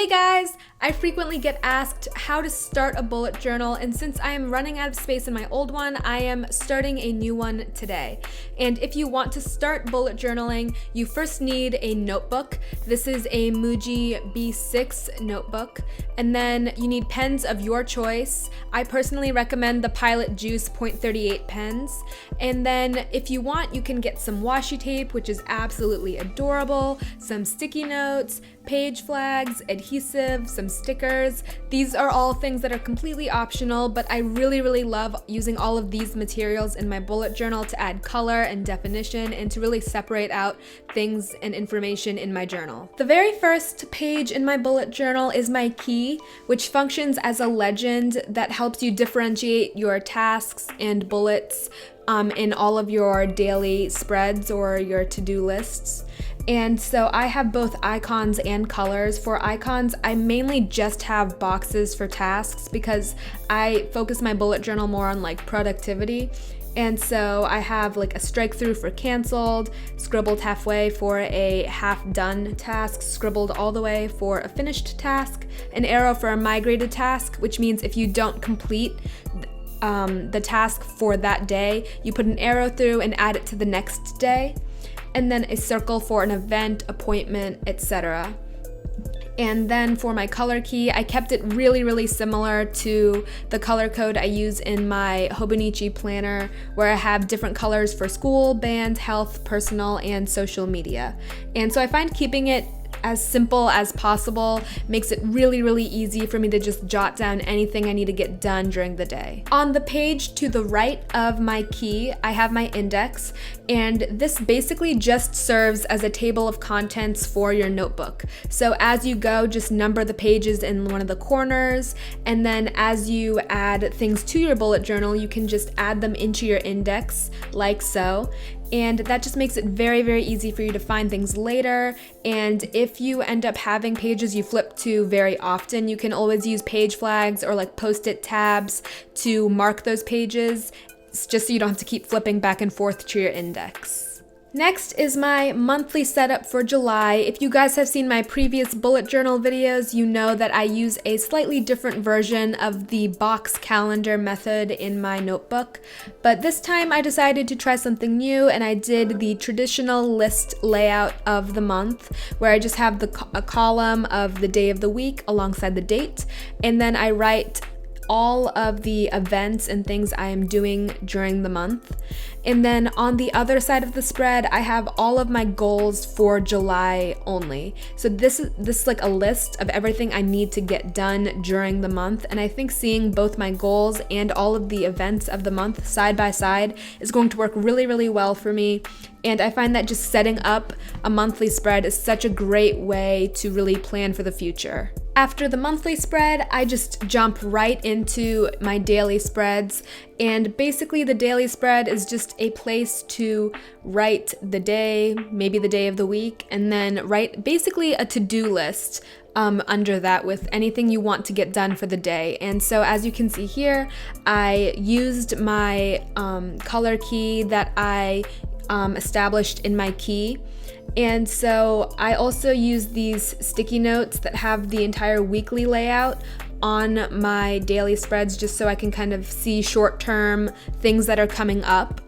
Hey guys! I frequently get asked how to start a bullet journal, and since I am running out of space in my old one, I am starting a new one today. And if you want to start bullet journaling, you first need a notebook. This is a Muji B6 notebook. And then you need pens of your choice. I personally recommend the Pilot Juice .38 pens. And then if you want, you can get some washi tape, which is absolutely adorable, some sticky notes, page flags, adhesive, some stickers. These are all things that are completely optional, but I really love using all of these materials in my bullet journal to add color and definition and to really separate out things and information in my journal. The very first page in my bullet journal is my key, which functions as a legend that helps you differentiate your tasks and bullets in all of your daily spreads or your to-do lists. And so I have both icons and colors. For icons, I mainly just have boxes for tasks because I focus my bullet journal more on like productivity. And so I have like a strike through for canceled, scribbled halfway for a half done task, scribbled all the way for a finished task, an arrow for a migrated task, which means if you don't complete the task for that day, you put an arrow through and add it to the next day, and then a circle for an event, appointment, etc. And then for my color key, I kept it really similar to the color code I use in my Hobonichi planner, where I have different colors for school, band, health, personal, and social media. And so I find keeping it as simple as possible makes it really easy for me to just jot down anything I need to get done during the day. On the page to the right of my key, I have my index, and this basically just serves as a table of contents for your notebook. So as you go, just number the pages in one of the corners, and then as you add things to your bullet journal, you can just add them into your index like so. And that just makes it very easy for you to find things later. And if you end up having pages you flip to very often, you can always use page flags or like post-it tabs to mark those pages, just so you don't have to keep flipping back and forth to your index. Next is my monthly setup for July. If you guys have seen my previous bullet journal videos, you know that I use a slightly different version of the box calendar method in my notebook. But this time I decided to try something new, and I did the traditional list layout of the month, where I just have a column of the day of the week alongside the date, and then I write all of the events and things I am doing during the month. And then on the other side of the spread, I have all of my goals for July only. So this is like a list of everything I need to get done during the month. And I think seeing both my goals and all of the events of the month side by side is going to work really well for me. And I find that just setting up a monthly spread is such a great way to really plan for the future. After the monthly spread, I just jump right into my daily spreads. And basically the daily spread is just a place to write the day, maybe the day of the week, and then write basically a to-do list under that with anything you want to get done for the day. And so as you can see here, I used my color key that I established in my key. And so I also use these sticky notes that have the entire weekly layout on my daily spreads, just so I can kind of see short-term things that are coming up.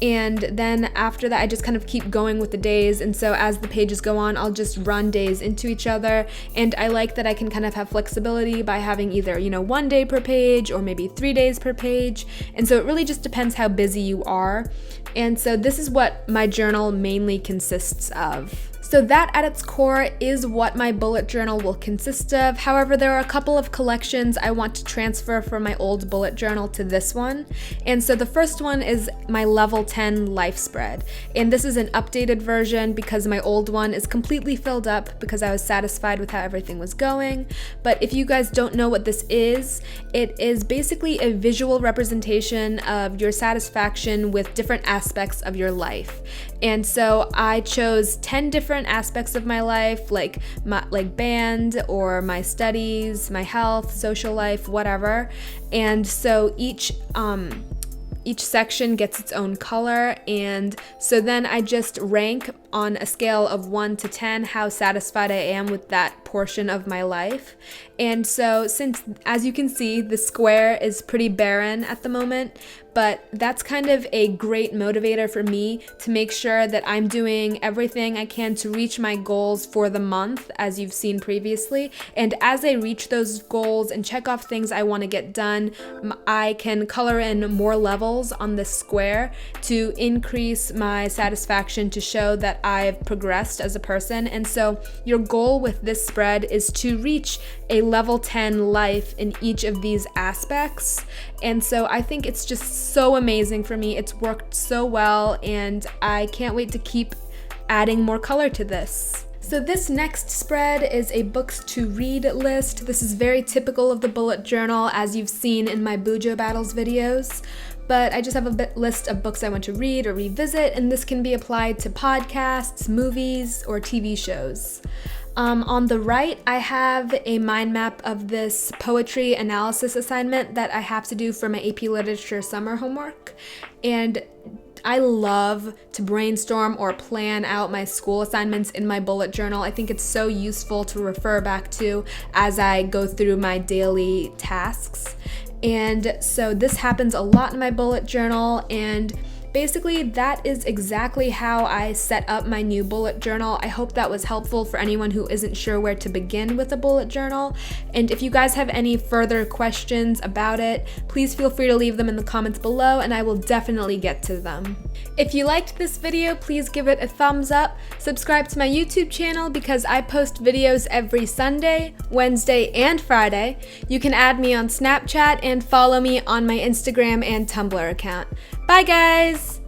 And then after that, I just kind of keep going with the days. And so as the pages go on, I'll just run days into each other. And I like that I can kind of have flexibility by having either, 1 day per page or maybe 3 days per page. And so it really just depends how busy you are. And so this is what my journal mainly consists of. So that at its core is what my bullet journal will consist of. However, there are a couple of collections I want to transfer from my old bullet journal to this one. And so the first one is my level 10 life spread. And this is an updated version because my old one is completely filled up because I was satisfied with how everything was going. But if you guys don't know what this is, it is basically a visual representation of your satisfaction with different aspects of your life. And so I chose 10 different aspects of my life, like band or my studies, my health, social life, whatever. And so each section gets its own color, and so then I just rank on a scale of 1 to 10 how satisfied I am with that portion of my life. And so since, as you can see, the square is pretty barren at the moment, but that's kind of a great motivator for me to make sure that I'm doing everything I can to reach my goals for the month, as you've seen previously. And as I reach those goals and check off things I want to get done, I can color in more levels on this square to increase my satisfaction, to show that I've progressed as a person. And so your goal with this spread is to reach a level 10 life in each of these aspects. And so I think it's just so amazing for me. It's worked so well, and I can't wait to keep adding more color to this. So this next spread is a books to read list. This is very typical of the bullet journal, as you've seen in my Bujo Battles videos. But I just have a list of books I want to read or revisit, and this can be applied to podcasts, movies, or TV shows. On the right, I have a mind map of this poetry analysis assignment that I have to do for my AP Literature summer homework. And I love to brainstorm or plan out my school assignments in my bullet journal. I think it's so useful to refer back to as I go through my daily tasks. And so this happens a lot in my bullet journal, and basically, that is exactly how I set up my new bullet journal. I hope that was helpful for anyone who isn't sure where to begin with a bullet journal. And if you guys have any further questions about it, please feel free to leave them in the comments below, and I will definitely get to them. If you liked this video, please give it a thumbs up. Subscribe to my YouTube channel because I post videos every Sunday, Wednesday, and Friday. You can add me on Snapchat and follow me on my Instagram and Tumblr account. Bye guys!